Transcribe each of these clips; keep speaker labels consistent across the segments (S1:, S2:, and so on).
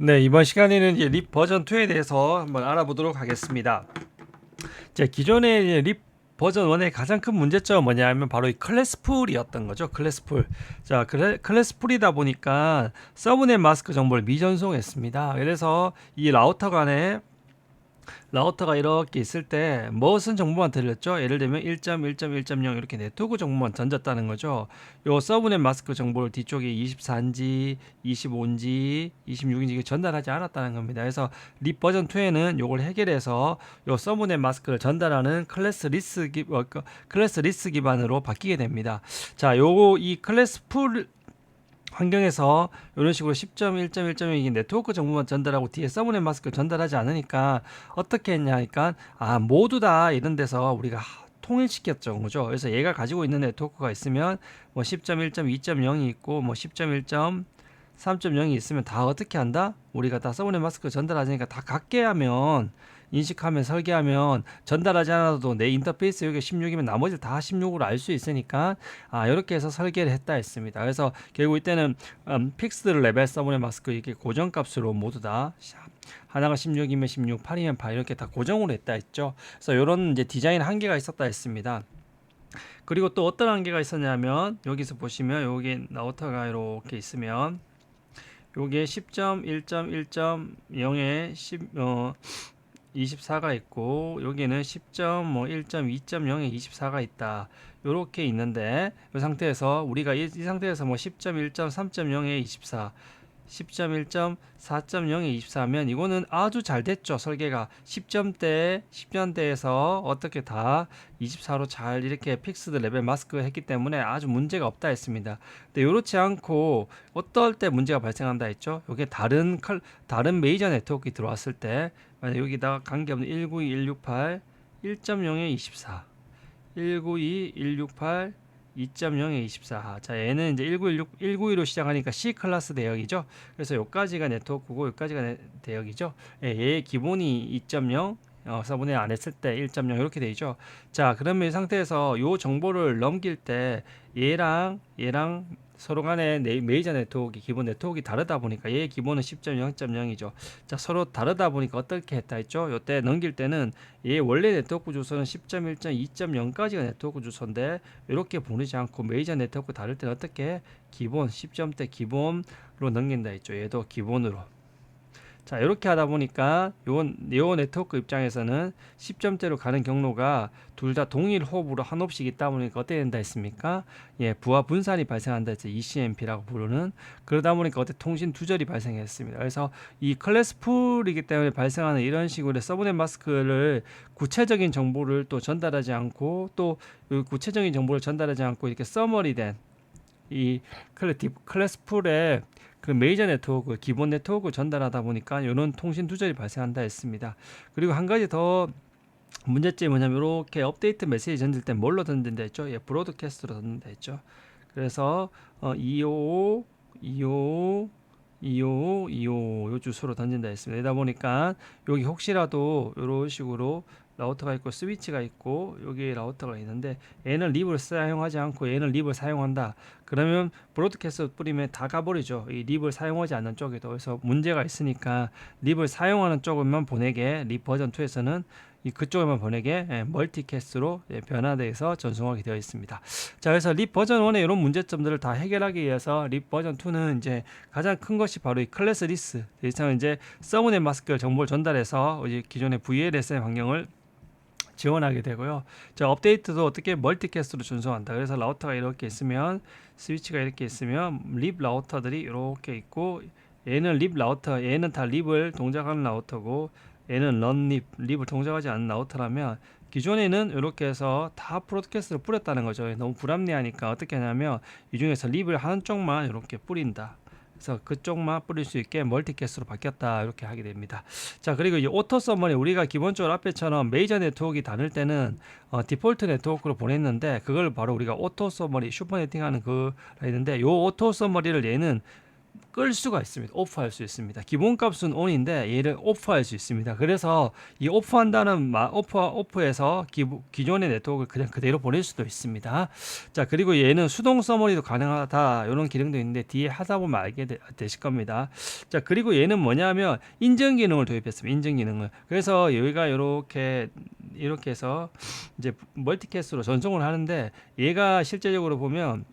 S1: 네, 이번 시간에는 이제 립 버전 2에 대해서 한번 알아보도록 하겠습니다. 자, 기존의 이제 립 버전 1의 가장 큰 문제점은 뭐냐면 바로 이 클래스풀이었던 거죠. 클래스풀. 자, 클래스풀이다 보니까 서브넷 마스크 정보를 미전송했습니다. 그래서 이 라우터 간에 라우터가 이렇게 있을 때 무슨 정보만 들렸죠? 예를 들면 1.1.1.0 이렇게 네트워크 정보만 던졌다는 거죠. 요 서브넷 마스크 정보를 뒤쪽에 24인지, 25인지, 26인지 전달하지 않았다는 겁니다. 그래서 립 버전 2에는 요걸 해결해서 요 서브넷 마스크를 전달하는 클래스 리스 기반으로 바뀌게 됩니다. 자, 요거 이 클래스 풀 환경에서 이런 식으로 10.1.1.0이 네트워크 정보만 전달하고 뒤에 서브넷 마스크를 전달하지 않으니까 어떻게 했냐 하니까 모두 다 이런 데서 우리가 통일시켰죠 그죠. 그래서 얘가 가지고 있는 네트워크가 있으면 뭐 10.1.2.0이 있고 뭐 10.1.3.0이 있으면 다 어떻게 한다? 우리가 다 서브넷 마스크 전달하니까 다 같게 하면 인식하면 설계하면 전달하지 않아도 내 인터페이스 여기 16이면 나머지를 다 16으로 알 수 있으니까 이렇게 해서 설계를 했다 했습니다. 그래서 결국 이때는 픽스드 레벨 서브넷 마스크 이렇게 고정값으로 모두 다 하나가 16이면 16, 8이면 8 이렇게 다 고정으로 했다 했죠. 그래서 이런 이제 디자인 한계가 있었다 했습니다. 그리고 또 어떤 한계가 있었냐면 여기서 보시면 여기 라우터가 이렇게 있으면 요게 10.1.1.0에 24가 있고 여기는 10.1.2.0에 24가 있다. 요렇게 있는데 이 상태에서 우리가 이 상태에서 뭐 10.1.3.0에 24 10.1.4.0에 24면 이거는 아주 잘 됐죠. 설계가 10점대에서 어떻게 다 24로 잘 이렇게 픽스드 레벨 마스크 했기 때문에 아주 문제가 없다 했습니다. 근데 이렇지 않고 어떨 때 문제가 발생한다 했죠. 이게 다른 메이저 네트워크 들어왔을 때 만약 여기다가 관계없는 192, 168, 1.0에 24 192, 168, 2.0에 24. 자, 얘는 이제 1916, 192로 시작하니까 C 클래스 대역이죠. 그래서 여기까지가 네트워크고 여기까지가 대역이죠. 예, 얘의 기본이 2.0, 서브넷 안 했을 때 1.0 이렇게 되죠. 자, 그러면 이 상태에서 요 정보를 넘길 때 얘랑 서로 간에 메이저 네트워크 기본 네트워크가 다르다 보니까 얘의 기본은 10.0.0이죠. 자, 서로 다르다 보니까 어떻게 했다 했죠? 요때 넘길 때는 얘 원래 네트워크 주소는 10.1.2.0까지가 네트워크 주소인데 이렇게 보내지 않고 메이저 네트워크 다를 때는 어떻게 기본 10점대 기본으로 넘긴다 했죠. 얘도 기본으로. 자, 이렇게 하다 보니까 요 네트워크 입장에서는 10점대로 가는 경로가 둘 다 동일 호흡으로 한 옵씩 있다 보니까 어떻게 된다 했습니까? 예, 부하 분산이 발생한다 했죠. ECMP라고 부르는. 그러다 보니까 어때 통신 두절이 발생했습니다. 그래서 이 클래스 풀이기 때문에 발생하는 이런 식으로 서브넷 마스크를 구체적인 정보를 또 전달하지 않고 또 구체적인 정보를 전달하지 않고 이렇게 서머리된 이 클래스 풀의 그 메이저 네트워크, 기본 네트워크 전달하다 보니까 이런 통신 두절이 발생한다 했습니다. 그리고 한 가지 더 문제점이 뭐냐면 이렇게 업데이트 메시지 전달 때 뭘로 던진다 했죠? 예, 브로드캐스트로 던진다 했죠. 그래서 255, 255, 255, 255 요 주소로 던진다 했습니다. 이러다 보니까 여기 혹시라도 이런 식으로 라우터가 있고 스위치가 있고 여기 라우터가 있는데 얘는 립을 사용하지 않고 얘는 립을 사용한다. 그러면 브로드캐스트 뿌리면 다 가버리죠. 이 립을 사용하지 않는 쪽에도. 그래서 문제가 있으니까 립을 사용하는 쪽만 보내게 립 버전 2에서는 그쪽에만 보내게 멀티캐스트로 변화돼서 전송하게 되어 있습니다. 자, 그래서 립 버전 1의 이런 문제점들을 다 해결하기 위해서 립 버전 2는 이제 가장 큰 것이 바로 이 클래스 리스. 이제 서브넷 마스크 정보를 전달해서 이제 기존의 VLSM 환경을 지원하게 되고요. 자, 업데이트도 어떻게 멀티캐스트로 전송한다. 그래서 라우터가 이렇게 있으면 스위치가 이렇게 있으면 립 라우터들이 이렇게 있고 얘는 립 라우터, 얘는 다 립을 동작하는 라우터고 얘는 립을 동작하지 않는 라우터라면 기존에는 이렇게 해서 다 브로드캐스트를 뿌렸다는 거죠. 너무 불합리하니까 어떻게 하냐면 이 중에서 립을 한쪽만 이렇게 뿌린다. 그래서 그쪽만 뿌릴 수 있게 멀티캐스트로 바뀌었다 이렇게 하게 됩니다. 자, 그리고 이 오토 서머리 우리가 기본적으로 앞에처럼 메이저 네트워크가 다를 때는 디폴트 네트워크로 보냈는데 그걸 바로 우리가 오토 서머리 슈퍼네팅하는 그 했는데 요 오토 서머리를 얘는 끌 수가 있습니다. 오프할 수 있습니다. 기본값은 on인데 얘를 오프할 수 있습니다. 그래서 이 오프한다는 오프해서 기존의 네트워크를 그냥 그대로 보낼 수도 있습니다. 자, 그리고 얘는 수동 서머리도 가능하다. 이런 기능도 있는데 뒤에 하다 보면 알게 되실 겁니다. 자, 그리고 얘는 뭐냐면 인증 기능을 도입했습니다. 인증 기능을. 그래서 여기가 이렇게 해서 이제 멀티캐스트로 전송을 하는데 얘가 실제적으로 보면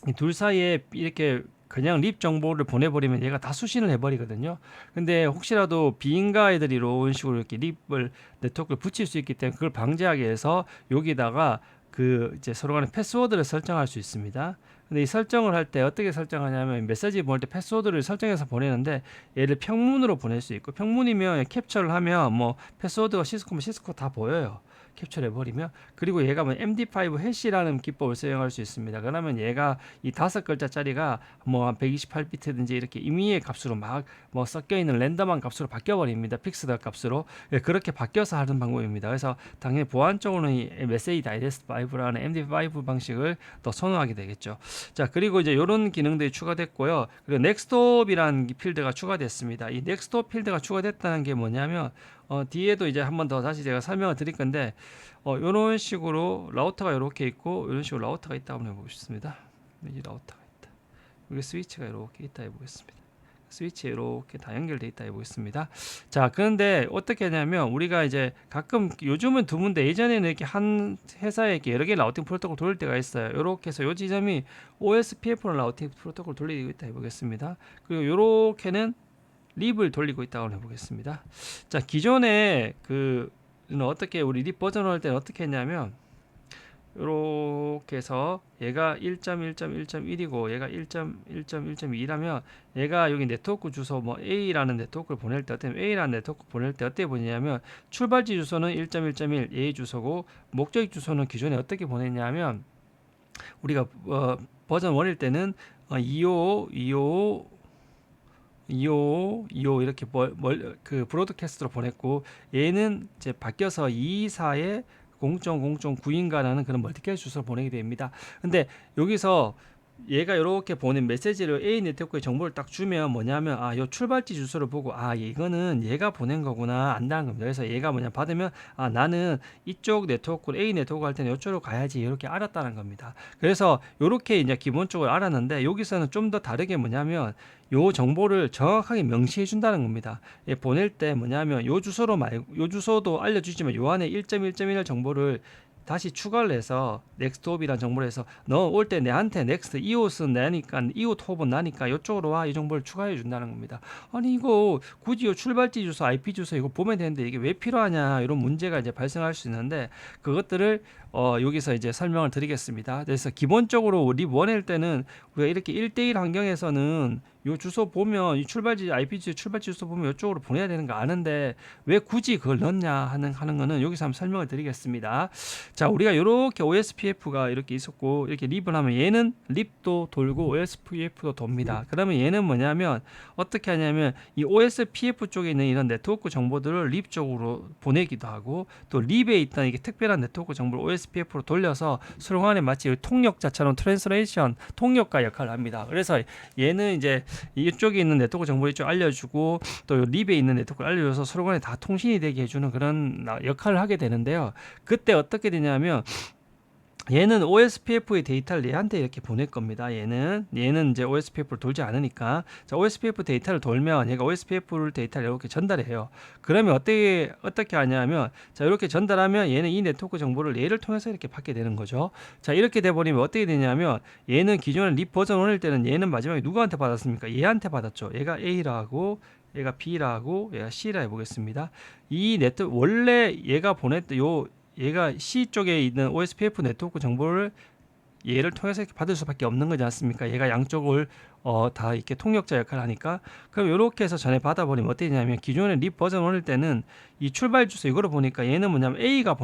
S1: 이 둘 사이에 이렇게 그냥 립 정보를 보내버리면 얘가 다 수신을 해버리거든요. 근데 혹시라도 비인가 애들이 이런 식으로 이렇게 립을 네트워크를 붙일 수 있기 때문에 그걸 방지하기 위해서 여기다가 그 이제 서로 간에 패스워드를 설정할 수 있습니다. 근데 이 설정을 할 때 어떻게 설정하냐면 메시지 보낼 때 패스워드를 설정해서 보내는데 얘를 평문으로 보낼 수 있고 평문이면 캡처를 하면 뭐 패스워드가 시스코 다 보여요. 캡처를 해버리면. 그리고 얘가 뭐 MD5 해시라는 기법을 사용할 수 있습니다. 그러면 얘가 이 5글자짜리가 뭐 한 128비트든지 이렇게 임의의 값으로 막 뭐 섞여 있는 랜덤한 값으로 바뀌어 버립니다. 픽스드 값으로. 예, 그렇게 바뀌어서 하는 방법입니다. 그래서 당연히 보안적으로는 이 메시지 다이제스트 5라는 MD5 방식을 더 선호하게 되겠죠. 자, 그리고 이제 이런 기능들이 추가됐고요. 그리고 넥스톱이라는 필드가 추가됐습니다. 이 넥스톱 필드가 추가됐다는 게 뭐냐면 뒤에도 이제 한 번 더 다시 제가 설명을 드릴 건데 이런 식으로 라우터가 이렇게 있고 이런 식으로 라우터가 있다 한번 해보겠습니다. 이 라우터가 있다. 여기 스위치가 이렇게 있다 해보겠습니다. 스위치에 이렇게 다 연결돼 있다 해보겠습니다. 자, 그런데 어떻게 하냐면 우리가 이제 가끔 요즘은 드문데 예전에는 이렇게 한 회사에 이렇게 여러 개 라우팅 프로토콜 돌릴 때가 있어요. 이렇게 해서 이 지점이 OSPF는 라우팅 프로토콜 돌리고 있다 해보겠습니다. 그리고 이렇게는 립을 돌리고 있다고 해보겠습니다. 자, 기존에 어떻게 우리 립 버전을 할 때는 어떻게 했냐면 이렇게 해서 얘가 1.1.1.1이고 얘가 1.1.1.2라면 얘가 여기 네트워크 주소 뭐 A라는 네트워크를 보낼 때 A라는 네트워크 보낼 때 어떻게 보내냐면 출발지 주소는 1.1.1 A 주소고 목적지 주소는 기존에 어떻게 보냈냐면 우리가 버전 1일 때는 255 이렇게 그 브로드캐스트로 보냈고 얘는 이제 바뀌어서 224에 0.0.9인가라는 그런 멀티캐스트 주소를 보내게 됩니다. 근데 여기서 얘가 이렇게 보낸 메시지를 A 네트워크에 정보를 딱 주면 뭐냐면 요 출발지 주소를 보고 이거는 얘가 보낸 거구나 안다는 겁니다. 그래서 얘가 뭐냐 받으면 나는 이쪽 네트워크 A 네트워크 할 때는 이쪽으로 가야지 이렇게 알았다는 겁니다. 그래서 이렇게 이제 기본적으로 알았는데 여기서는 좀 더 다르게 뭐냐면 요 정보를 정확하게 명시해 준다는 겁니다. 보낼 때 뭐냐면 요 주소로 말고 요 주소도 알려주지만 요 안에 1.1.1 정보를 다시 추가를 해서 넥스트홉이라는 정보를 해서 너 올 때 내한테 넥스트 이웃은 나니까 이웃 홉은 나니까 이쪽으로 와 이 정보를 추가해 준다는 겁니다. 아니 이거 굳이 출발지 주소 IP 주소 이거 보면 되는데 이게 왜 필요하냐 이런 문제가 이제 발생할 수 있는데 그것들을 여기서 이제 설명을 드리겠습니다. 그래서 기본적으로 립 원일 때는 우리가 이렇게 1대1 환경에서는 요 주소 보면 이 출발지 IP 주소 출발지 주소 보면 이쪽으로 보내야 되는 거 아는데 왜 굳이 그걸 넣냐 하는 거는 여기서 한번 설명을 드리겠습니다. 자, 우리가 이렇게 OSPF가 이렇게 있었고 이렇게 립을 하면 얘는 립도 돌고 OSPF도 돕니다. 그러면 얘는 뭐냐면 어떻게 하냐면 이 OSPF 쪽에 있는 이런 네트워크 정보들을 립 쪽으로 보내기도 하고 또 립에 있던 이게 특별한 네트워크 정보를 OSPF로 돌려서 서로 간에 마치 통역자처럼 트랜스레이션 통역가 역할을 합니다. 그래서 얘는 이제 이쪽에 있는 네트워크 정보를 좀 알려주고 또 립에 있는 네트워크를 알려줘서 서로 간에 다 통신이 되게 해주는 그런 역할을 하게 되는데요. 그때 어떻게 되냐면 얘는 OSPF의 데이터를 얘한테 이렇게 보낼 겁니다. 얘는 이제 OSPF를 돌지 않으니까 자, OSPF 데이터를 돌면 얘가 OSPF 데이터를 이렇게 전달해요. 그러면 어떻게 하냐면 자, 이렇게 전달하면 얘는 이 네트워크 정보를 얘를 통해서 이렇게 받게 되는 거죠. 자, 이렇게 돼 버리면 어떻게 되냐면 얘는 기존에 립 버전 1일 때는 얘는 마지막에 누구한테 받았습니까? 얘한테 받았죠. 얘가 A라고 얘가 B라고 얘가 C라 해보겠습니다. 이 네트워크 원래 얘가 보냈던 얘가 C 쪽에 있는 OSPF 네트워크 정보를 얘를 통해서 이렇게 받을 수밖에 없는 거지 않습니까? 얘가 양쪽을 다 이렇게 통역자 역할을 하니까 그럼 이렇게 해서 전에 받아버리면 어떻게 되냐면 기존에 립 버전 1일 때는 이 출발 주소 이거를 보니까 얘는 뭐냐면 A가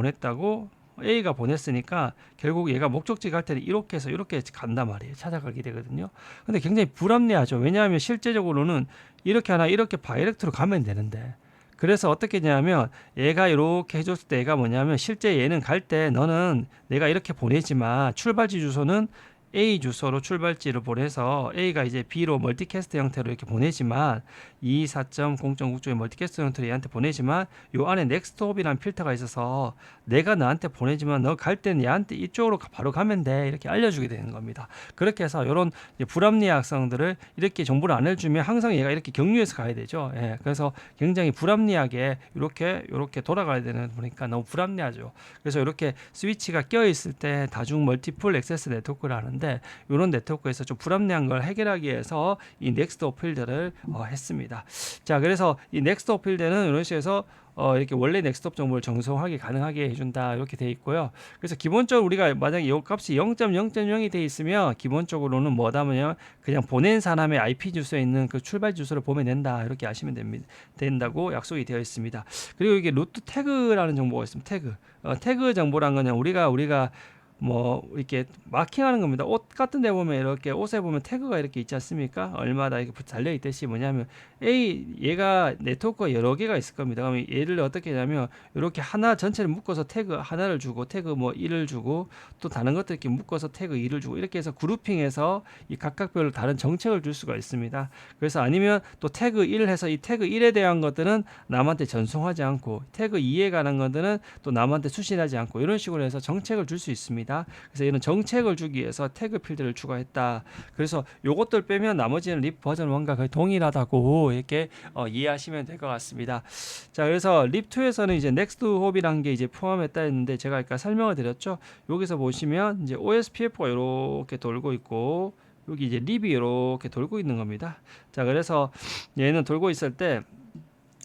S1: 보냈으니까 결국 얘가 목적지 갈 때는 이렇게 해서 이렇게 간단 말이에요. 찾아가게 되거든요. 근데 굉장히 불합리하죠. 왜냐하면 실제적으로는 이렇게 하나 이렇게 바이렉트로 가면 되는데 그래서 어떻게 했냐면 얘가 이렇게 해줬을 때 얘가 뭐냐면 실제 얘는 갈 때 너는 내가 이렇게 보내지만 출발지 주소는 A 주소로 출발지를 보내서 A가 이제 B로 멀티캐스트 형태로 이렇게 보내지만 24.0.9 쪽에 멀티캐스트 형태로 얘한테 보내지만 요 안에 넥스트홉이라는 필터가 있어서 내가 너한테 보내지만 너 갈 때는 얘한테 이쪽으로 바로 가면 돼 이렇게 알려주게 되는 겁니다. 그렇게 해서 이런 불합리한 악성들을 이렇게 정보를 안 해주면 항상 얘가 이렇게 경유해서 가야 되죠. 예, 그래서 굉장히 불합리하게 이렇게 돌아가야 되는 보니까 너무 불합리하죠. 그래서 이렇게 스위치가 껴 있을 때 다중 멀티플 액세스 네트워크를 하는데 이런 네트워크에서 좀 불합리한 걸 해결하기 위해서 이 넥스트 오필드를 했습니다. 자, 그래서 이 넥스트 오필드는 이런 식에서 이렇게 원래 넥스트업 정보를 정성하게 가능하게 해준다 이렇게 돼 있고요. 그래서 기본적으로 우리가 만약에 이 값이 0.0.0이 돼 있으면 기본적으로는 뭐다면 그냥 보낸 사람의 IP 주소에 있는 그 출발 주소를 보면 된다 이렇게 아시면 된다고 약속이 되어 있습니다. 그리고 이게 루트 태그라는 정보가 있습니다. 태그 정보란 거는 우리가 뭐 이렇게 마킹하는 겁니다. 옷 같은 데 보면 이렇게 옷에 보면 태그가 이렇게 있지 않습니까? 얼마다 이렇게 달려 있듯이 뭐냐면 얘가 네트워크가 여러 개가 있을 겁니다. 그러면 얘를 어떻게 하냐면 이렇게 하나 전체를 묶어서 태그 하나를 주고 태그 뭐 1을 주고 또 다른 것들 이렇게 묶어서 태그 2를 주고 이렇게 해서 그룹핑해서 이 각각별로 다른 정책을 줄 수가 있습니다. 그래서 아니면 또 태그 1을 해서 이 태그 1에 대한 것들은 남한테 전송하지 않고 태그 2에 관한 것들은 또 남한테 수신하지 않고 이런 식으로 해서 정책을 줄 수 있습니다. 그래서 이런 정책을 주기 위해서 태그 필드를 추가했다. 그래서 요것들 빼면 나머지는 립 버전 1과 거의 동일하다고 이렇게 이해하시면 될 것 같습니다. 자, 그래서 립 2에서는 이제 넥스트 홉이라는 게 이제 포함했다 했는데 제가 아까 설명을 드렸죠. 여기서 보시면 이제 OSPF가 이렇게 돌고 있고 여기 이제 립이 이렇게 돌고 있는 겁니다. 자, 그래서 얘는 돌고 있을 때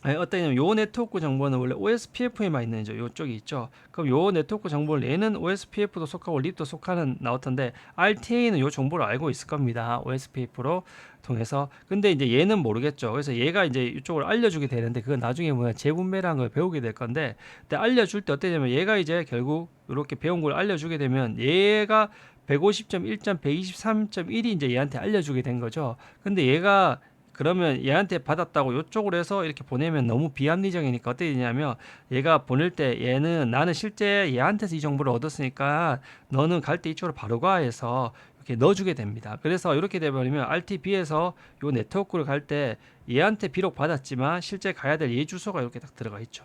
S1: 어떠냐면 요 네트워크 정보는 원래 OSPF에만 있는 요쪽이 있죠. 그럼 요 네트워크 정보를 얘는 OSPF도 속하고 립도 속하는 나왔던데 RTA는 요 정보를 알고 있을 겁니다. OSPF로 통해서. 근데 이제 얘는 모르겠죠. 그래서 얘가 이제 이쪽을 알려주게 되는데 그건 나중에 뭐야 재분배라는 걸 배우게 될 건데 근데 알려줄 때 어떠냐면 얘가 이제 결국 이렇게 배운 걸 알려주게 되면 얘가 150.1.123.1이 이제 얘한테 알려주게 된 거죠. 근데 얘가 그러면 얘한테 받았다고 이쪽으로 해서 이렇게 보내면 너무 비합리적이니까 어떻게 되냐면 얘가 보낼 때 얘는 나는 실제 얘한테서 이 정보를 얻었으니까 너는 갈 때 이쪽으로 바로 가 해서 이렇게 넣어주게 됩니다. 그래서 이렇게 되버리면 RTB에서 요 네트워크를 갈 때 얘한테 비록 받았지만 실제 가야 될 얘 주소가 이렇게 딱 들어가 있죠.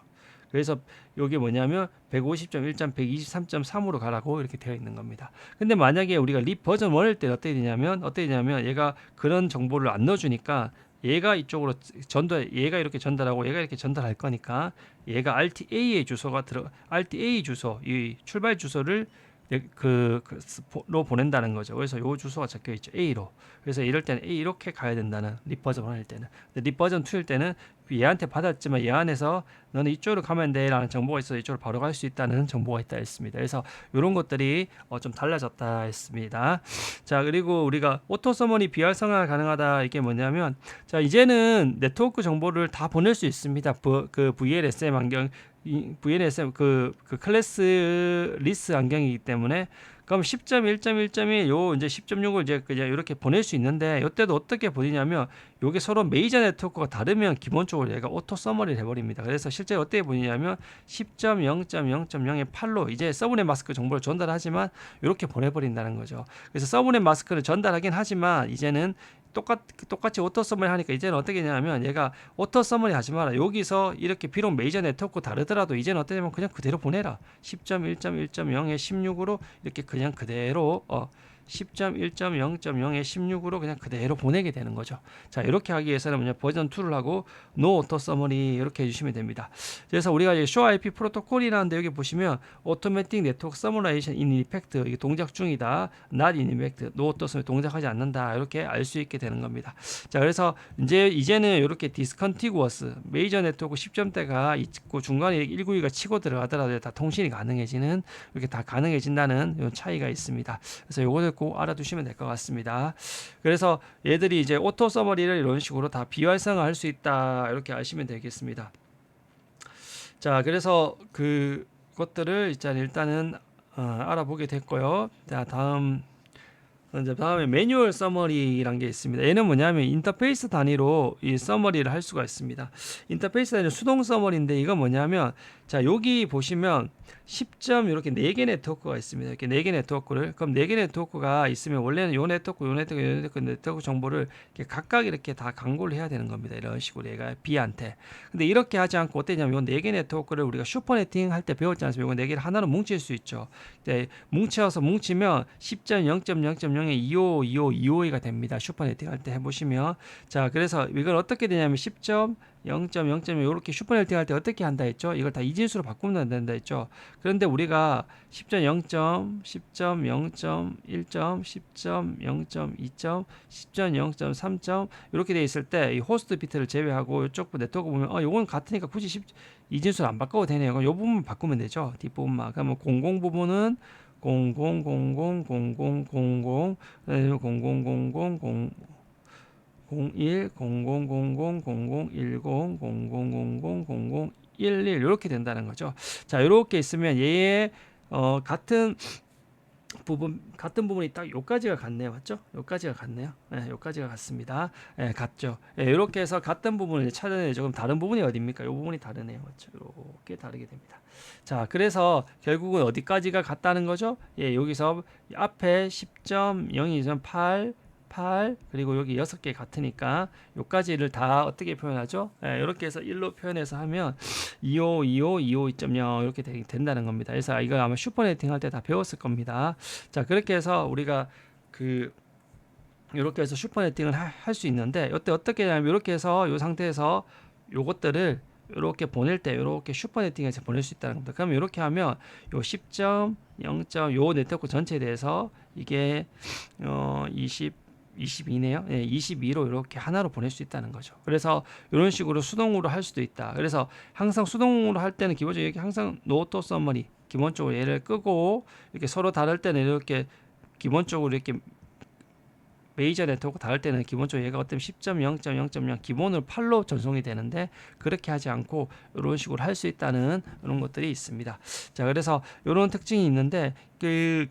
S1: 그래서 여기 뭐냐면 150.1.123.3으로 가라고 이렇게 되어 있는 겁니다. 근데 만약에 우리가 립 버전 1일 때 어떻게 되냐면 얘가 그런 정보를 안 넣어주니까 얘가 이쪽으로 얘가 이렇게 전달하고 얘가 이렇게 전달할 거니까 얘가 RTA의 주소가 RTA 주소, 이 출발 주소를 로 보낸다는 거죠. 그래서 요 주소가 적혀 있죠. A로. 그래서 이럴 때는 A 이렇게 가야 된다는 립 버전 1일 때는. 근데 립 버전 2일 때는 얘한테 받았지만 얘 안에서 너는 이쪽으로 가면 돼라는 정보가 있어 이쪽으로 바로 갈 수 있다는 정보가 있다 했습니다. 그래서 이런 것들이 좀 달라졌다 했습니다. 자, 그리고 우리가 오토 서머니 비활성화가 가능하다 이게 뭐냐면 자, 이제는 네트워크 정보를 다 보낼 수 있습니다. 그 VLSM 환경 VNSM 그 클래스 리스 안경이기 때문에 그럼 10.1.1.1 요 이제 10.6을 이제 그냥 이렇게 보낼 수 있는데 이때도 어떻게 보내냐면 요게 서로 메이저 네트워크가 다르면 기본적으로 얘가 오토 서머리를 해버립니다. 그래서 실제 어떻게 보내냐면 10.0.0.0의 8로 이제 서브넷 마스크 정보를 전달하지만 이렇게 보내버린다는 거죠. 그래서 서브넷 마스크를 전달하긴 하지만 이제는 똑같이 오토 서머리 하니까 이제는 어떻게 되냐면 얘가 오토 서머리 하지 마라. 여기서 이렇게 비록 메이저 네트워크 다르더라도 이제는 어떻게 되면 그냥 그대로 보내라. 10.1.1.0의 16으로 이렇게 그냥 그대로 10.1.0.0의 16으로 그냥 그대로 보내게 되는 거죠. 자, 이렇게 하기 위해서는 뭐냐 버전 2를 하고 no auto summary 이렇게 해주시면 됩니다. 그래서 우리가 이제 show IP 프로토콜이라는데 여기 보시면 automatic network summarization in effect 이게 동작 중이다, not in effect, no auto summary 동작하지 않는다 이렇게 알 수 있게 되는 겁니다. 자, 그래서 이제는 이렇게 discontiguous 메이저 네트워크 10점대가 있고 중간에 192가 치고 들어가더라도 다 통신이 가능해지는 이렇게 다 가능해진다는 이런 차이가 있습니다. 그래서 요거를 꼭 알아두시면 될 것 같습니다. 그래서 얘들이 이제 오토 서머리를 이런 식으로 다 비활성화할 수 있다 이렇게 아시면 되겠습니다. 자, 그래서 그것들을 일단은 알아보게 됐고요. 자, 다음 이제 다음에 매뉴얼 서머리란 게 있습니다. 얘는 뭐냐면 인터페이스 단위로 이 서머리를 할 수가 있습니다. 인터페이스 단위로 수동 서머리인데 이건 뭐냐면 자 여기 보시면 10점 이렇게 4개 네트워크가 있습니다. 이렇게 4개 네트워크를 그럼 4개 네트워크가 있으면 원래는 요 네트워크, 요 네트워크, 요 네트워크, 네트워크 정보를 이렇게 각각 이렇게 다 강구를 해야 되는 겁니다. 이런 식으로 얘가 B한테. 근데 이렇게 하지 않고 어땠냐면 요 4개 네트워크를 우리가 슈퍼네팅 할 때 배웠지 않습니까? 요거 4개를 하나로 뭉칠 수 있죠. 네, 뭉치면 10.0.0.0에 25, 25, 25가 됩니다. 슈퍼네팅 할 때 해보시면 자 그래서 이걸 어떻게 되냐면 10점 0.0.0 이렇게 슈퍼네팅 할 때 어떻게 한다 했죠? 이걸 다 이진수로 바꾸면 된다 했죠. 그런데 우리가 10.0점, 10.0점, 1점, 10.0점, 2점, 10.0.3점 이렇게 돼 있을 때 이 호스트 비트를 제외하고 이쪽 네트워크 보면 요건 같으니까 굳이 이진수를 안 바꿔도 되네요. 그럼 요 부분만 바꾸면 되죠. 뒷부분만. 그러면 00 부분은 00, 00, 00, 00, 00, 00, 00, 01, 00, 00, 00, 10, 00, 00, 00, 11 이렇게 된다는 거죠. 자, 이렇게 있으면 얘의 같은 부분이 딱 요까지가 같네요. 맞죠? 요까지가 같네요. 예, 요까지가 같습니다. 예, 같죠. 예, 이렇게 해서 같은 부분을 찾아내죠. 그럼 다른 부분이 어디입니까? 요 부분이 다르네요. 맞죠? 이렇게 다르게 됩니다. 자, 그래서 결국은 어디까지가 같다는 거죠? 예, 여기서 앞에 10.0이 8 그리고 여기 6개 같으니까 요까지를 다 어떻게 표현하죠? 예, 이렇게 해서 1로 표현해서 하면 25, 25, 25, 2.0 이렇게 된다는 겁니다. 그래서 이거 아마 슈퍼네팅 할 때 다 배웠을 겁니다. 자, 그렇게 해서 우리가 이렇게 해서 슈퍼네팅을 할 수 있는데 어떻게 하냐면 이렇게 해서 이 상태에서 요것들을 이렇게 보낼 때 이렇게 슈퍼네팅해서 보낼 수 있다는 겁니다. 그러면 이렇게 하면 요 10.0. 요 네트워크 전체에 대해서 이게 22네요. 예, 22로 이렇게 하나로 보낼 수 있다는 거죠. 그래서 이런 식으로 수동으로 할 수도 있다. 그래서 항상 수동으로 할 때는 기본적으로 이렇게 항상 노트 서머리 기본적으로 얘를 끄고 이렇게 서로 다를 때는 이렇게 기본적으로 이렇게 메이저 네트워크 다를 때는 기본적으로 얘가 어떤 10.0.0.0 기본으로 8로 전송이 되는데 그렇게 하지 않고 이런 식으로 할 수 있다는 이런 것들이 있습니다. 자, 그래서 이런 특징이 있는데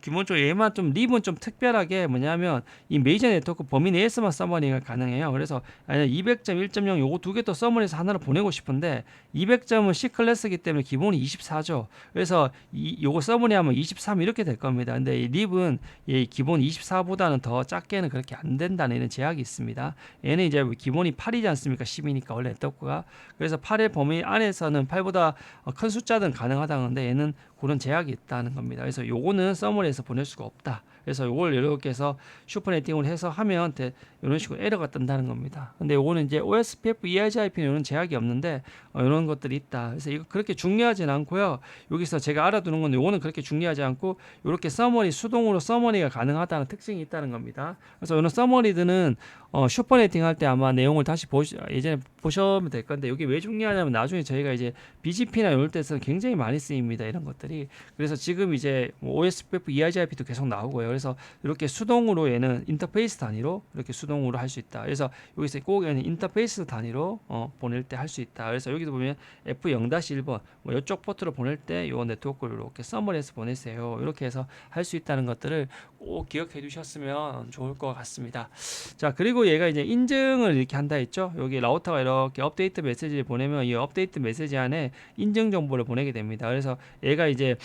S1: 기본적으로 얘만 좀 립은 좀 특별하게 뭐냐면 이 메이저 네트워크 범위 내에서만 서머리가 가능해요. 그래서 200점, 1.0 요거 두 개 또 서머리에서 하나로 보내고 싶은데 200점은 C 클래스이기 때문에 기본이 24죠. 그래서 요거 서머리하면 23 이렇게 될 겁니다. 근데 이 립은 이 기본 24보다는 더 작게는 그렇게 안 된다는 이런 제약이 있습니다. 얘는 이제 기본이 8이지 않습니까? 10이니까 원래 네트워크가. 그래서 8의 범위 안에서는 8보다 큰 숫자든 가능하다는데 얘는 그런 제약이 있다는 겁니다. 그래서 요거는 서머리에서 보낼 수가 없다. 그래서 요걸 이렇게 해서 슈퍼네팅을 해서 하면 이런 식으로 에러가 뜬다는 겁니다. 근데 요거는 이제 OSPF, EIGRP는 이런 제약이 없는데 이런 것들이 있다. 그래서 이거 그렇게 중요하진 않고요. 여기서 제가 알아두는 건 요거는 그렇게 중요하지 않고 이렇게 수동으로 서머리가 가능하다는 특징이 있다는 겁니다. 그래서 이런 서머리들은 슈퍼네팅 할 때 아마 내용을 다시 예전에 보시면 될 건데 여기 왜 중요하냐면 나중에 저희가 이제 BGP나 이럴 때서 굉장히 많이 쓰입니다. 이런 것들이. 그래서 지금 이제 OSPF, EIGRP도 계속 나오고요. 그래서 이렇게 수동으로 얘는 인터페이스 단위로 이렇게 수동으로 할 수 있다. 그래서 여기서 꼭 얘는 인터페이스 단위로 보낼 때 할 수 있다. 그래서 여기도 보면 F0-1번 뭐 이쪽 포트로 보낼 때 요 네트워크를 이렇게 서머리해서 보내세요. 이렇게 해서 할 수 있다는 것들을 꼭 기억해 두셨으면 좋을 것 같습니다. 자, 그리고 얘가 이제 인증을 이렇게 한다 했죠. 여기 라우터가 이렇게 업데이트 메시지를 보내면 이 업데이트 메시지 안에 인증 정보를 보내게 됩니다. 그래서 얘가 이제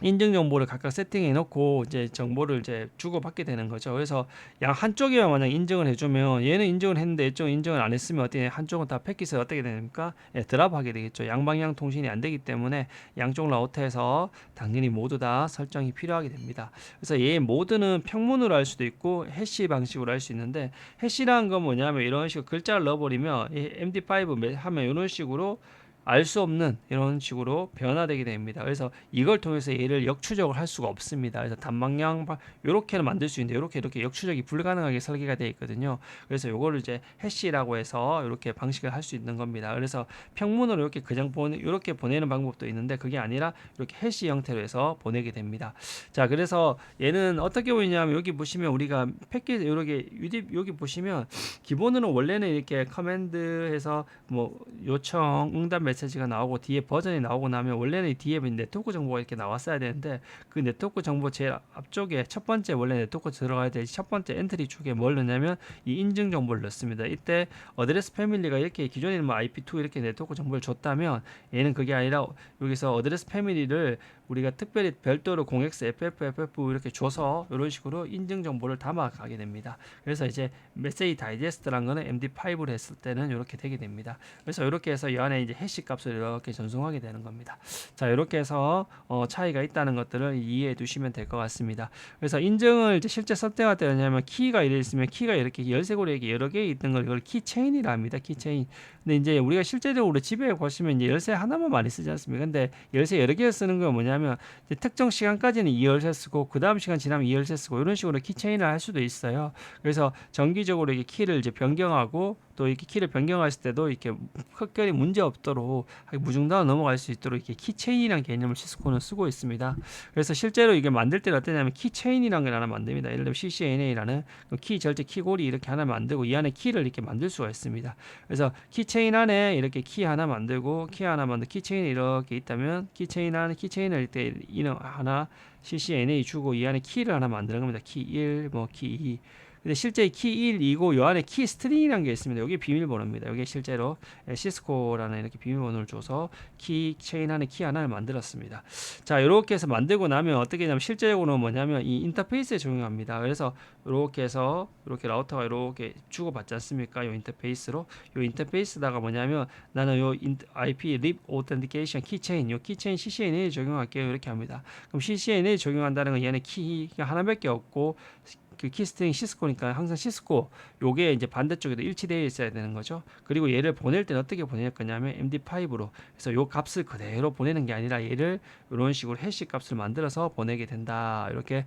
S1: 인증 정보를 각각 세팅해 놓고 이제 정보를 이제 주고받게 되는 거죠. 그래서 양 한쪽이만 만약 인증을 해주면 얘는 인증을 했는데 이쪽은 인증을 안 했으면 어떻게 한쪽은 다 패킷을 어떻게 됩니까? 예, 드랍하게 되겠죠. 양방향 통신이 안 되기 때문에 양쪽 라우터에서 당연히 모두 다 설정이 필요하게 됩니다. 그래서 얘 모드는 평문으로 할 수도 있고 해시 방식으로 할 수 있는데 해시라는 건 뭐냐면 이런 식으로 글자를 넣어버리면 MD5 하면 이런 식으로 알 수 없는 이런 식으로 변화되게 됩니다. 그래서 이걸 통해서 얘를 역추적을 할 수가 없습니다. 그래서 단방향 이렇게는 만들 수 있는데 이렇게 역추적이 불가능하게 설계가 되어 있거든요. 그래서 요거를 이제 해시라고 해서 이렇게 방식을 할 수 있는 겁니다. 그래서 평문으로 이렇게 그냥 이렇게 보내는 방법도 있는데 그게 아니라 이렇게 해시 형태로 해서 보내게 됩니다. 자, 그래서 얘는 어떻게 보이냐면 여기 보시면 우리가 패키지 이렇게 여기 보시면 기본으로 원래는 이렇게 커맨드해서 뭐 요청 응답 메시지가 나오고 뒤에 버전이 나오고 나면 원래는 이 뒤에 네트워크 정보가 이렇게 나왔어야 되는데 그 네트워크 정보 제일 앞쪽에 첫 번째 원래 네트워크 들어가야 될 첫 번째 엔트리 쪽에 뭘 넣냐면 이 인증 정보를 넣습니다. 이때 어드레스 패밀리가 이렇게 기존에는 뭐 IP2 이렇게 네트워크 정보를 줬다면 얘는 그게 아니라 여기서 어드레스 패밀리를 우리가 특별히 별도로 0x, FFFF 이렇게 줘서 이런 식으로 인증 정보를 담아가게 됩니다. 그래서 이제 메시지 다이제스트란 거는 MD5를 했을 때는 이렇게 되게 됩니다. 그래서 이렇게 해서 이 안에 이제 해시 값을 이렇게 전송하게 되는 겁니다. 자, 이렇게 해서 차이가 있다는 것들을 이해해 두시면 될 것 같습니다. 그래서 인증을 이제 실제 설정할 때 뭐냐면 키가 이래 있으면 키가 이렇게 열쇠고리 여러 개 있던 걸 이걸 키체인이라 합니다. 키체인. 근데 이제 우리가 실제적으로 집에 보시면 이제 열쇠 하나만 많이 쓰지 않습니까? 근데 열쇠 여러 개 쓰는 건 뭐냐면 이제 특정 시간까지는 이 열쇠 쓰고 그 다음 시간 지나면 이 열쇠 쓰고 이런 식으로 키체인을 할 수도 있어요. 그래서 정기적으로 이렇게 키를 이제 변경하고 또 이렇게 키를 변경했을 때도 이렇게 흑결이 문제 없도록 무중단으로 넘어갈 수 있도록 이렇게 키체인이라는 개념을 시스코는 쓰고 있습니다. 그래서 실제로 이게 만들 때는 어떠냐면 키체인이라는 걸 하나 만듭니다. 예를 들면 CCNA라는 키 절제 키고리 이렇게 하나 만들고 이 안에 키를 이렇게 만들 수가 있습니다. 그래서 키체인 안에 이렇게 키 하나 만들고 키 하나 만들 키체인이 이렇게 있다면 키체인 안에 키체인을 이렇게 이름 하나 CCNA 주고 이 안에 키를 하나 만드는 겁니다. 키 1, 뭐 키 2. 근데 실제 키 1, 2고 요 안에 키 스트링이라는 게 있습니다. 여기 비밀번호입니다. 여기 실제로 시스코라는 이렇게 비밀번호를 줘서 키 체인 안에 키 하나를 만들었습니다. 자, 이렇게 해서 만들고 나면 어떻게 되냐면 실제적으로는 뭐냐면 이 인터페이스에 적용합니다. 그래서 이렇게 해서 이렇게 라우터가 이렇게 주고받지 않습니까? 요 인터페이스로 요 인터페이스다가 뭐냐면 나는 요 IP RIP Authentication 키체인 요 키체인 CCNA 적용할게요. 이렇게 합니다. 그럼 CCNA 적용한다는 건 얘네 키가 하나밖에 없고 그 키스트링 시스코니까 항상 시스코 요게 이제 반대쪽에도 일치되어 있어야 되는 거죠. 그리고 얘를 보낼 때는 어떻게 보낼 거냐면 MD5로 그래서 요 값을 그대로 보내는 게 아니라 얘를 이런 식으로 해시 값을 만들어서 보내게 된다. 이렇게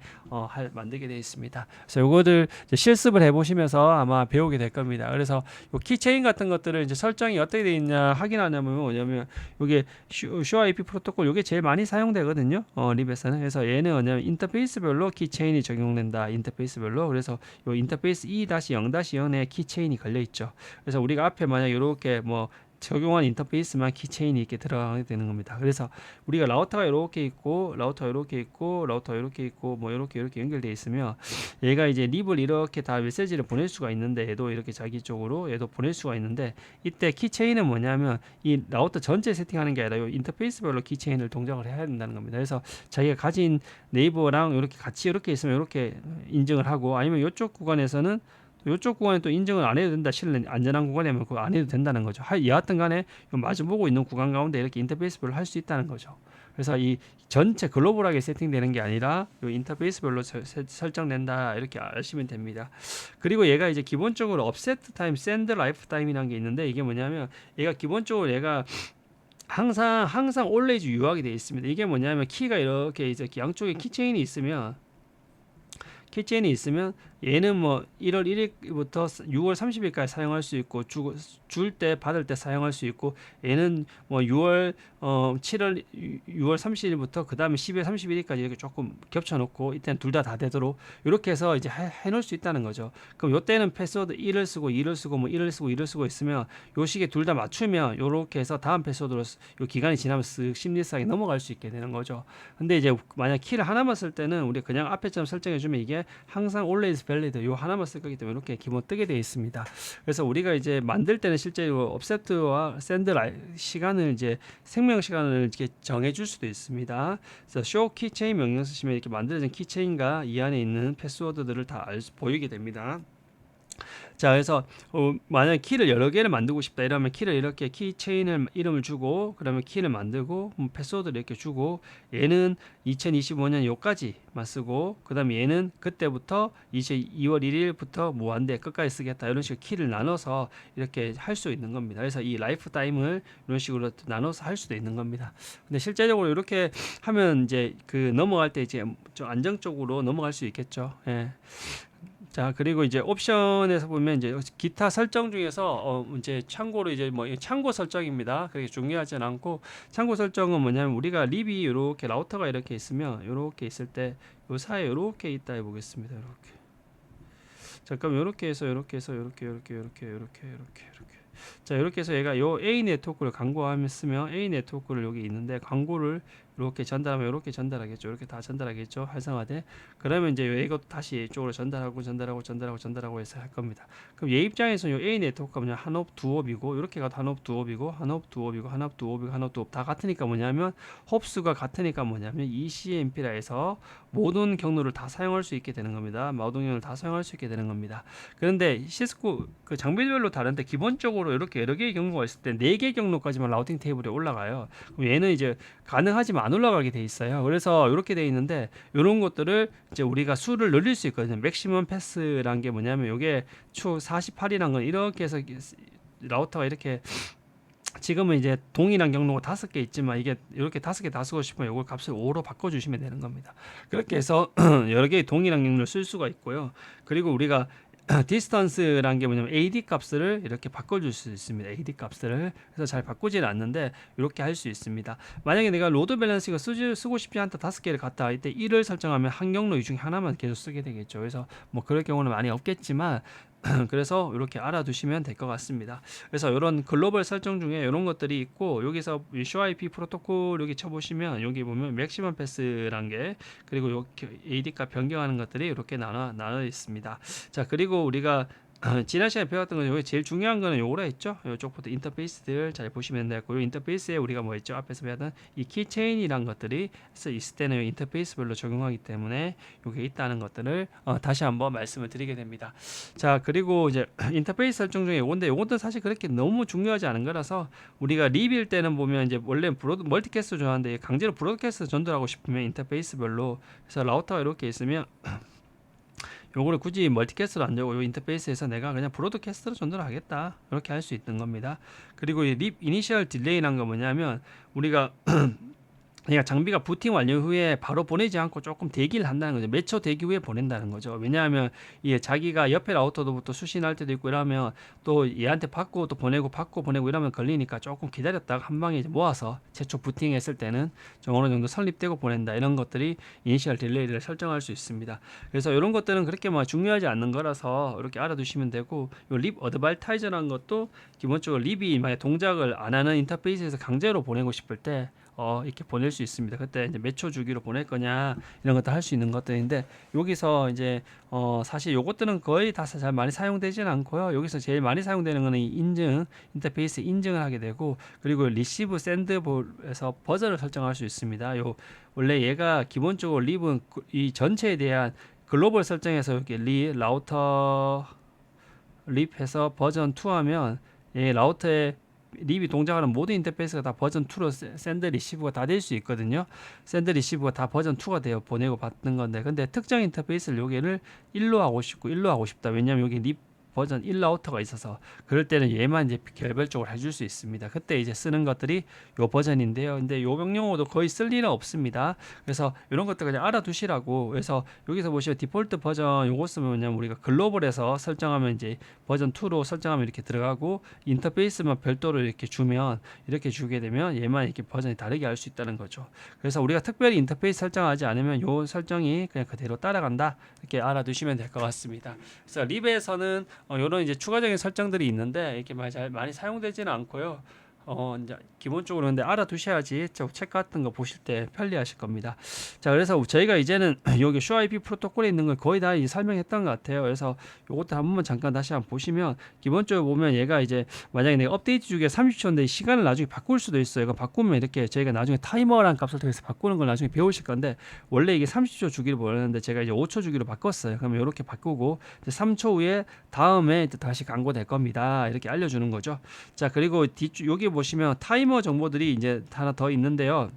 S1: 만들게 되어 있습니다. 그래서 요거들 이제 실습을 해보시면서 아마 배우게 될 겁니다. 그래서 요 키체인 같은 것들을 이제 설정이 어떻게 되어 있냐 확인하냐면 뭐냐면 요게 ShoIP 프로토콜 요게 제일 많이 사용되거든요. 립에서는. 그래서 얘는 뭐냐면 인터페이스별로 키체인이 적용된다. 인터페이스별로. 그래서 요 인터페이스 2-0-0에 키체인이 걸려 있죠. 그래서 우리가 앞에 만약 이렇게 뭐 적용한 인터페이스만 키체인이 이렇게 들어가게 되는 겁니다. 그래서 우리가 라우터가 이렇게 있고 라우터가 이렇게 있고 라우터가 이렇게 있고 뭐 이렇게 연결되어 있으면 얘가 이제 립을 이렇게 다 메시지를 보낼 수가 있는데 얘도 이렇게 자기 쪽으로 얘도 보낼 수가 있는데 이때 키체인은 뭐냐면 이 라우터 전체 세팅하는 게 아니라 이 인터페이스별로 키체인을 동작을 해야 된다는 겁니다. 그래서 자기가 가진 네이버랑 이렇게 같이 이렇게 있으면 이렇게 인증을 하고 아니면 이쪽 구간에서는 이쪽 구간에 또 인증을 안 해도 된다. 실내 안전한 구간이면 그거 안 해도 된다는 거죠. 여하튼 간에 마주보고 있는 구간 가운데 이렇게 인터페이스별로 할 수 있다는 거죠. 그래서 이 전체 글로벌하게 세팅되는 게 아니라 이 인터페이스별로 설정된다. 이렇게 아시면 됩니다. 그리고 얘가 이제 기본적으로 업세트 타임, 샌드 라이프 타임이라는 게 있는데 이게 뭐냐면 얘가 기본적으로 얘가 항상 always 유효하게 되어 있습니다. 이게 뭐냐면 키가 이렇게 이제 양쪽에 키체인이 있으면 얘는 뭐 1월 1일부터 6월 30일까지 사용할 수 있고 줄 때 받을 때 사용할 수 있고 얘는 뭐 6월 30일부터 그 다음에 10월 31일까지 이렇게 조금 겹쳐놓고 이때는 둘 다 되도록 이렇게 해서 이제 해놓을 수 있다는 거죠. 그럼 요때는 패스워드 1을 쓰고 2를 쓰고 뭐 1을 쓰고 2를 쓰고 있으면 요 시기에 둘 다 맞추면 요렇게 해서 다음 패스워드로 요 기간이 지나면 쓱 심리스하게 넘어갈 수 있게 되는 거죠. 근데 이제 만약 키를 하나만 쓸 때는 우리 그냥 앞에처럼 설정해주면 이게 항상 always valid 요 하나만 쓸 거기 때문에 이렇게 기본 뜨게 되어 있습니다. 그래서 우리가 이제 만들 때는 실제로 업셋와 샌드 시간을 이제 생명 시간을 이렇게 정해줄 수도 있습니다. 그래서 show keychain 명령 쓰시면 이렇게 만들어진 키체인과 이 안에 있는 패스워드들을 다 보이게 됩니다. 자, 그래서 만약에 키를 여러 개를 만들고 싶다 이러면 키를 이렇게 키체인을 이름을 주고 그러면 키를 만들고 패스워드를 이렇게 주고 얘는 2025년 요까지만 쓰고 그 다음에 얘는 그때부터 이제 2월 1일부터 무한대 끝까지 쓰겠다 이런 식으로 키를 나눠서 이렇게 할 수 있는 겁니다. 그래서 이 라이프 타임을 이런 식으로 나눠서 할 수도 있는 겁니다. 근데 실제적으로 이렇게 하면 이제 그 넘어갈 때 이제 좀 안정적으로 넘어갈 수 있겠죠. 예. 자, 그리고 이제 옵션에서 보면 이제 기타 설정 중에서 이제 참고로 이제 뭐 참고 설정입니다. 그렇게 중요하진 않고 참고 설정은 뭐냐면 우리가 립이 이렇게 라우터가 이렇게 있으면 이렇게 있을 때 요 사이에 이렇게 있다 해 보겠습니다. 이렇게. 잠깐 이렇게 해서 이렇게 해서 이렇게 자, 이렇게 해서 얘가 요 A 네트워크를 광고하면 쓰면 A 네트워크를 여기 있는데 광고를 이렇게 전달하면 이렇게 전달하겠죠. 이렇게 다 전달하겠죠. 활성화돼. 그러면 이제 이것 다시 이쪽으로 전달하고 해서 할 겁니다. 그럼 얘 입장에서는 요 A 네트워크가 뭐냐 한옵 두옵이고 이렇게 가도 한옵 두옵이고 한옵 두옵이고 한옵 두옵이고 한옵 두옵 다 같으니까 뭐냐면 홉수가 같으니까 뭐냐면 ECMP라 해서 모든 경로를 다 사용할 수 있게 되는 겁니다. 모든 경로를 다 사용할 수 있게 되는 겁니다. 그런데 시스코 그 장비별로 다른데 기본적으로 이렇게 여러 개의 경로가 있을 때 4개 경로까지만 라우팅 테이블에 올라가요. 그럼 얘는 이제 가능하지만 안 올라가게 돼 있어요. 그래서 이렇게 돼 있는데 이런 것들을 이제 우리가 수를 늘릴 수 있거든요. 맥시멈 패스란 게 뭐냐면 이게 추 48이란 건 이렇게 해서 라우터가 이렇게 지금은 이제 동일한 경로가 5개 있지만 이게 이렇게 5개 다 쓰고 싶으면 이걸 값을 5로 바꿔주시면 되는 겁니다. 그렇게 해서 여러 개의 동일한 경로를 쓸 수가 있고요. 그리고 우리가 디스턴스라는 게 뭐냐면 AD 값을 이렇게 바꿔줄 수 있습니다. AD 값을 그래서 잘 바꾸지는 않는데 이렇게 할 수 있습니다. 만약에 내가 로드 밸런스가 쓰고 싶지 않다 5개를 갖다 할 때 1을 설정하면 한 경로 이 중에 하나만 계속 쓰게 되겠죠. 그래서 뭐 그럴 경우는 많이 없겠지만 그래서 이렇게 알아두시면 될 것 같습니다. 그래서 이런 글로벌 설정 중에 이런 것들이 있고 여기서 COIP 프로토콜 여기 쳐보시면 여기 보면 맥시멈 패스란 게 그리고 요 AD 값 변경하는 것들이 이렇게 나눠 있습니다. 자, 그리고 우리가 지난 시간에 배웠던 건 여기 제일 중요한 거는 요거라 했죠. 이쪽부터 인터페이스들 잘 보시면 되고 요 인터페이스에 우리가 뭐 했죠? 앞에서 배웠던 이 키체인이란 것들이 있을 때는 인터페이스별로 적용하기 때문에 요게 있다는 것들을 다시 한번 말씀을 드리게 됩니다. 자, 그리고 이제 인터페이스 설정 중에 요건데 요것도 사실 그렇게 너무 중요하지 않은 거라서 우리가 립일 때는 보면 이제 원래 멀티캐스트 좋아하는데 강제로 브로드캐스트 전달하고 싶으면 인터페이스별로 그래서 라우터가 이렇게 있으면 요거를 굳이 멀티캐스트로 안 되고 요 인터페이스에서 내가 그냥 브로드캐스트로 전달하겠다 이렇게 할 수 있는 겁니다. 그리고 이 립 이니셜 딜레이란 거 뭐냐면 우리가 그러니까 장비가 부팅 완료 후에 바로 보내지 않고 조금 대기를 한다는 거죠. 몇 초 대기 후에 보낸다는 거죠. 왜냐하면 이게 자기가 옆에 라우터로부터 수신할 때도 있고 이러면 또 얘한테 받고 또 보내고 받고 보내고 이러면 걸리니까 조금 기다렸다가 한 방에 이제 모아서 최초 부팅했을 때는 좀 어느 정도 설립되고 보낸다 이런 것들이 이니셜 딜레이를 설정할 수 있습니다. 그래서 이런 것들은 그렇게 뭐 중요하지 않는 거라서 이렇게 알아두시면 되고 요 립 어드발타이저라는 것도 기본적으로 립이 만약 동작을 안 하는 인터페이스에서 강제로 보내고 싶을 때 이렇게 보낼 수 있습니다. 그때 이제 몇 초 주기로 보낼 거냐 이런 것도 할 수 있는 것들인데 여기서 이제 사실 요것들은 거의 다 잘 많이 사용되지는 않고요. 여기서 제일 많이 사용되는 거는 이 인증 인터페이스 인증을 하게 되고 그리고 리시브 샌드볼에서 버전을 설정할 수 있습니다. 요 원래 얘가 기본적으로 립은 이 전체에 대한 글로벌 설정에서 이렇게 라우터 립해서 버전 2 하면 이 라우터에 립이 동작하는 모든 인터페이스가 다 버전 2로 샌드 리시브가 다 될 수 있거든요. 샌드 리시브가 다 버전 2가 돼요. 보내고 받는 건데 근데 특정 인터페이스를 여기를 1로 하고 싶고 1로 하고 싶다. 왜냐면 여기 립 버전 1 라우터가 있어서 그럴 때는 얘만 이제 개별적으로 해줄 수 있습니다. 그때 이제 쓰는 것들이 요 버전인데요. 근데 요 명령어도 거의 쓸 일은 없습니다. 그래서 이런 것들 그냥 알아두시라고. 그래서 여기서 보시면 디폴트 버전 요거 쓰면 뭐냐면 우리가 글로벌에서 설정하면 이제 버전 2로 설정하면 이렇게 들어가고 인터페이스만 별도로 이렇게 주면 이렇게 주게 되면 얘만 이렇게 버전이 다르게 할 수 있다는 거죠. 그래서 우리가 특별히 인터페이스 설정하지 않으면 요 설정이 그냥 그대로 따라간다 이렇게 알아두시면 될 것 같습니다. 그래서 립에서는 요런 이제 추가적인 설정들이 있는데 이렇게 많이 사용되지는 않고요. 이제 기본적으로 근데 알아두셔야지 책 같은 거 보실 때 편리하실 겁니다. 자, 그래서 저희가 이제는 여기 COIP 프로토콜에 있는 걸 거의 다 이제 설명했던 것 같아요. 그래서 요것도 한 번만 잠깐 다시 한번 보시면 기본적으로 보면 얘가 이제 만약에 내가 업데이트 주기가 30초인데 시간을 나중에 바꿀 수도 있어요. 이거 바꾸면 이렇게 저희가 나중에 타이머라는 값을 통해서 바꾸는 걸 나중에 배우실 건데 원래 이게 30초 주기를 보냈는데 제가 이제 5초 주기로 바꿨어요. 그러면 이렇게 바꾸고 이제 3초 후에 다음에 다시 광고될 겁니다. 이렇게 알려주는 거죠. 자, 그리고 뒤쪽 여기 보시면 타이머 정보들이 이제 하나 더 있는데요.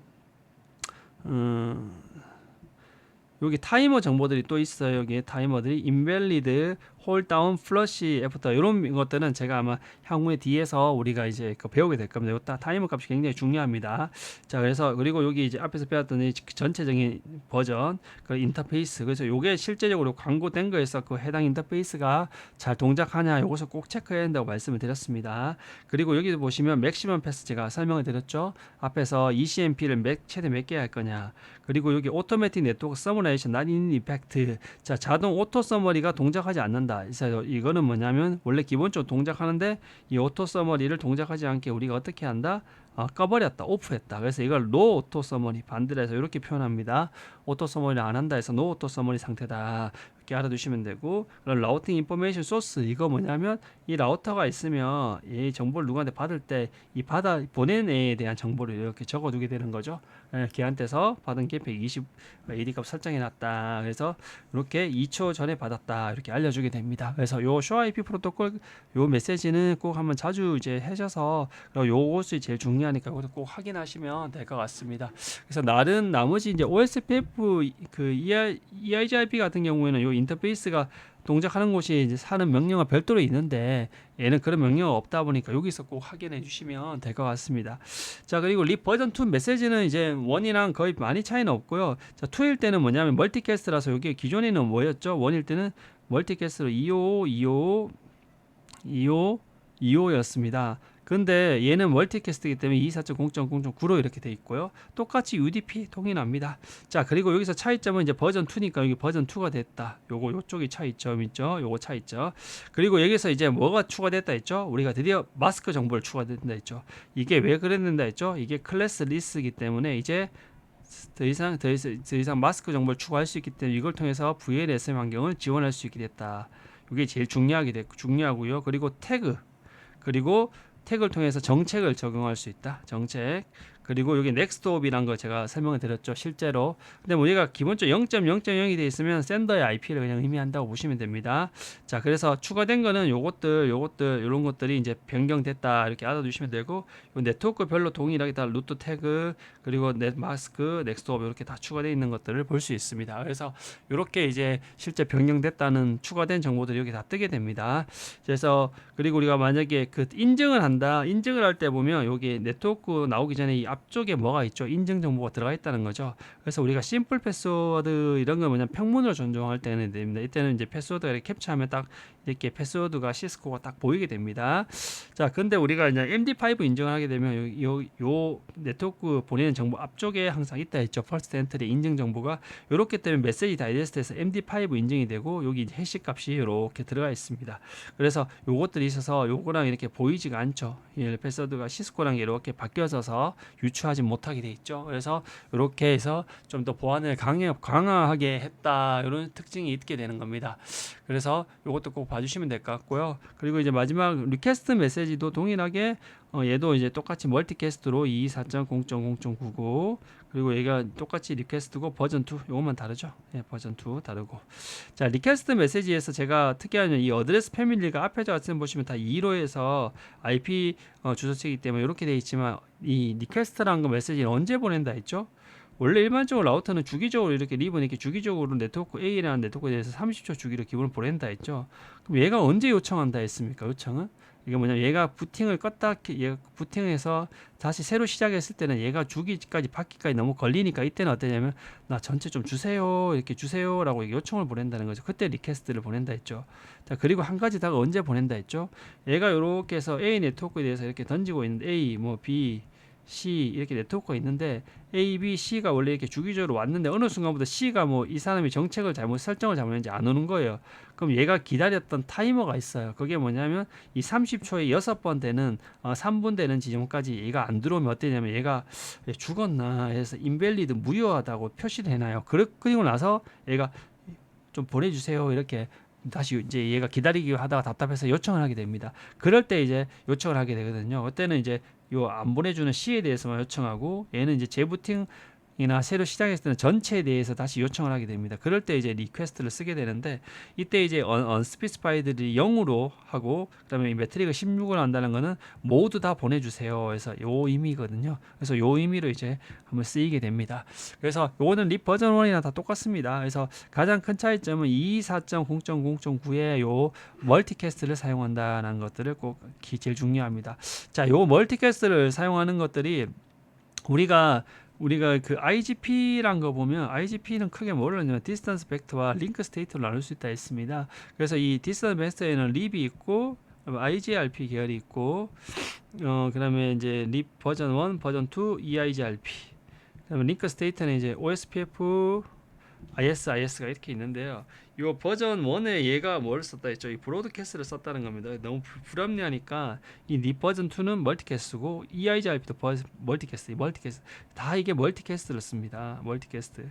S1: 여기 타이머 정보들이 또 있어요. 여기 타이머들이 invalid, hold down, flush, after 이런 것들은 제가 아마 향후에 뒤에서 우리가 이제 배우게 될 겁니다. 이 타이머 값이 굉장히 중요합니다. 자, 그래서 그리고 여기 이제 앞에서 배웠던 이 전체적인 버전, 그 인터페이스. 그래서 요게 실제적으로 광고된 거에서 그 해당 인터페이스가 잘 동작하냐 요것을 꼭 체크해야 된다고 말씀을 드렸습니다. 그리고 여기 보시면 맥시멈 패스 제가 설명을 드렸죠. 앞에서 ECMP를 최대 몇 개 할 거냐. 그리고 여기 오토매틱 네트워크 서머라이션 not in effect. 자, 자동 오토 서머리가 동작하지 않는다. 한다. 그래서 이거는 뭐냐면 원래 기본적으로 동작하는데 이 오토 서머리를 동작하지 않게 우리가 어떻게 한다? 꺼버렸다, 오프했다. 그래서 이걸 노 오토 서머리 반대로 해서 이렇게 표현합니다. 오토 서머리를 안 한다 해서 노 오토 서머리 상태다. 이렇게 알아두시면 되고, 그럼 라우팅 인포메이션 소스 이거 뭐냐면 이 라우터가 있으면 이 정보를 누구한테 받을 때 이 보낸 애에 대한 정보를 이렇게 적어두게 되는 거죠. 걔한테서 받은 게 120 AD 값 설정해놨다. 그래서 이렇게 2초 전에 받았다. 이렇게 알려주게 됩니다. 그래서 요 ShoIP 프로토콜 요 메시지는 꼭 한번 자주 이제 하셔서 요것이 제일 중요하니까 이것도 꼭 확인하시면 될 것 같습니다. 그래서 나머지 이제 OSPF 그 EIGRP 같은 경우에는 요 인터페이스가 동작하는 곳이 이제 사는 명령어 별도로 있는데 얘는 그런 명령어가 없다 보니까 여기서 꼭 확인해 주시면 될 것 같습니다. 자, 그리고 립 버전 2 메시지는 이제 1이랑 거의 많이 차이는 없고요. 자, 2일 때는 뭐냐면 멀티캐스트라서 여기 기존에는 뭐였죠? 1일 때는 멀티캐스트로 255였습니다. 근데 얘는 멀티캐스트이기 때문에 24.0.0.9로 이렇게 돼 있고요. 똑같이 UDP 동일합니다. 자, 그리고 여기서 차이점은 이제 버전 2니까 여기 버전 2가 됐다. 요쪽이 차이점 있죠. 요거 차이점. 그리고 여기서 이제 뭐가 추가됐다 했죠? 우리가 드디어 마스크 정보를 추가된다 했죠. 이게 왜 그랬는다 했죠? 이게 클래스 리스이기 때문에 이제 더 이상 마스크 정보를 추가할 수 있기 때문에 이걸 통해서 VLSM 환경을 지원할 수 있게 됐다. 이게 제일 중요하고요. 그리고 그리고 태그를 통해서 정책을 적용할 수 있다. 정책. 그리고 여기 넥스트옵이란 거 제가 설명을 드렸죠. 실제로. 근데 우리가 기본적으로 0.0.0이 돼 있으면 샌더의 IP를 그냥 의미한다고 보시면 됩니다. 자, 그래서 추가된 거는 요것들 이런 것들이 이제 변경됐다. 이렇게 알아두시면 되고, 요 네트워크별로 동일하게 다 루트 태그, 그리고 넷마스크, 넥스트옵 이렇게 다 추가되어 있는 것들을 볼 수 있습니다. 그래서 이렇게 이제 실제 변경됐다는 추가된 정보들이 여기 다 뜨게 됩니다. 그래서 그리고 우리가 만약에 그 인증을 할 때 보면 여기 네트워크 나오기 전에 이 앞쪽에 뭐가 있죠? 인증 정보가 들어가 있다는 거죠. 그래서 우리가 심플 패스워드 이런 거 뭐냐 평문으로 전송할 때는 됩니다. 이때는 이제 패스워드가 이렇게 캡처하면 딱 이렇게 패스워드가 시스코가 딱 보이게 됩니다. 자, 근데 우리가 이제 MD5 인증을 하게 되면 요 네트워크 보내는 정보 앞쪽에 항상 있다 했죠. 퍼스트 엔트리 인증 정보가 요렇게 되면 메시지 다이제스트에서 MD5 인증이 되고 여기 해시 값이 이렇게 들어가 있습니다. 그래서 요것들이 있어서 요거랑 이렇게 보이지가 않죠. 패스워드가 시스코랑 이렇게 바뀌어져서 유추하지 못하게 돼 있죠. 그래서 이렇게 해서 좀 더 보안을 강화하게 했다. 이런 특징이 있게 되는 겁니다. 그래서 이것도 꼭 봐주시면 될 것 같고요. 그리고 이제 마지막 리퀘스트 메시지도 동일하게 얘도 이제 똑같이 멀티캐스트로 224.0.0.99 그리고 얘가 똑같이 리퀘스트고 버전 2 요것만 다르죠. 예, 버전 2 다르고. 자, 리퀘스트 메시지에서 제가 특이한 이 어드레스 패밀리가 앞에 같은 보시면 다 2로 해서 IP 주소체이기 때문에 이렇게 돼 있지만 이 리퀘스트라는 거 메시지를 언제 보낸다 했죠? 원래 일반적으로 라우터는 주기적으로 이렇게 립은 이렇게 주기적으로 네트워크 A라는 네트워크에 대해서 30초 주기로 기본을 보낸다 했죠. 그럼 얘가 언제 요청한다 했습니까? 요청은? 이게 뭐냐면 얘가 부팅을 얘가 부팅해서 다시 새로 시작했을 때는 얘가 주기까지 받기까지 너무 걸리니까 이때는 어떠냐면 나 전체 좀 주세요 이렇게 주세요라고 요청을 보낸다는 거죠. 그때 리퀘스트를 보낸다 했죠. 자, 그리고 한 가지 다가 언제 보낸다 했죠? 얘가 이렇게 해서 A 네트워크에 대해서 이렇게 던지고 있는데 A 뭐 B C 이렇게 네트워크가 있는데 A, B, C가 원래 이렇게 주기적으로 왔는데 어느 순간부터 C가 뭐 이 사람이 정책을 설정을 잘못했는지 안 오는 거예요. 그럼 얘가 기다렸던 타이머가 있어요. 그게 뭐냐면 이 30초에 6번 되는 3분 되는 지점까지 얘가 안 들어오면 어떠냐면 얘가 죽었나 해서 인밸리드 무효하다고 표시를 해놔요. 그리고 나서 얘가 좀 보내주세요 이렇게 다시 이제 얘가 기다리기 하다가 답답해서 요청을 하게 됩니다. 그럴 때 이제 요청을 하게 되거든요. 그때는 이제 요 안 보내주는 C에 대해서만 요청하고 얘는 이제 재부팅이나 새로 시작했을 때는 전체에 대해서 다시 요청을 하게 됩니다. 그럴 때 이제 리퀘스트를 쓰게 되는데 이때 이제 unspecified를 0으로 하고 그다음에 이 매트릭을 16으로 한다는 거는 모두 다 보내주세요. 그래서 요 의미거든요. 그래서 요 의미로 이제 한번 쓰이게 됩니다. 그래서 요거는 립 버전 1이나 다 똑같습니다. 그래서 가장 큰 차이점은 224.0.0.9의 요 멀티캐스트를 사용한다는 것들을 꼭 제일 중요합니다. 자, 요 멀티캐스트를 사용하는 것들이 우리가 그 IGP란 거 보면 IGP는 크게 뭐를 하냐면 디스턴스 벡터와 링크 스테이트로 나눌 수 있다 했습니다. 그래서 이 디스턴스 벡터에는 립이 있고 IGRP 계열이 있고 그다음에 이제 립 버전 1, 버전 2, EIGRP. 그다음에 링크 스테이트는 이제 OSPF ISIS가 이렇게 있는데요. 이 버전 1에 얘가 뭘 썼다 했죠? 이 브로드캐스트를 썼다는 겁니다. 너무 불합리하니까 이 버전 2는 멀티캐스트고 EIGRP도 멀티캐스트 다 이게 멀티캐스트를 씁니다. 멀티캐스트.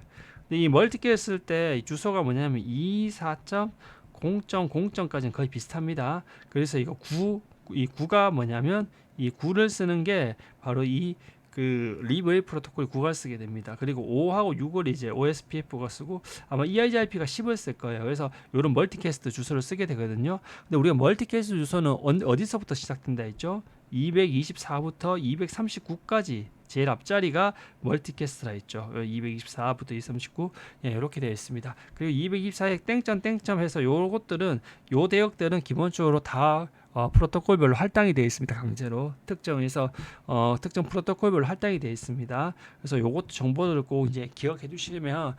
S1: 근데 이 멀티캐스트 쓸 때 주소가 뭐냐면 24.0.0.까지는 거의 비슷합니다. 그래서 이 9가 뭐냐면 이 9를 쓰는 게 바로 이 그 리브웨이 프로토콜 9가 쓰게 됩니다. 그리고 5하고 6을 이제 OSPF가 쓰고 아마 EIGRP가 10을 쓸 거예요. 그래서 이런 멀티캐스트 주소를 쓰게 되거든요. 근데 우리가 멀티캐스트 주소는 어디서부터 시작된다 했죠? 224부터 239까지 제일 앞자리가 멀티캐스트라 했죠. 224부터 239 예, 이렇게 되어 있습니다. 그리고 224에 땡점 땡점 해서 요것들은 요 대역들은 기본적으로 다 프로토콜별로 할당이 되어 있습니다. 강제로 특정해서 특정 프로토콜별로 할당이 되어 있습니다. 그래서 요것도 정보를 꼭 이제 기억해 두시면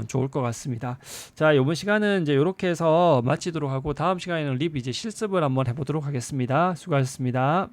S1: 좋을 것 같습니다. 자, 이번 시간은 이제 이렇게 해서 마치도록 하고 다음 시간에는 립 이제 실습을 한번 해보도록 하겠습니다. 수고하셨습니다.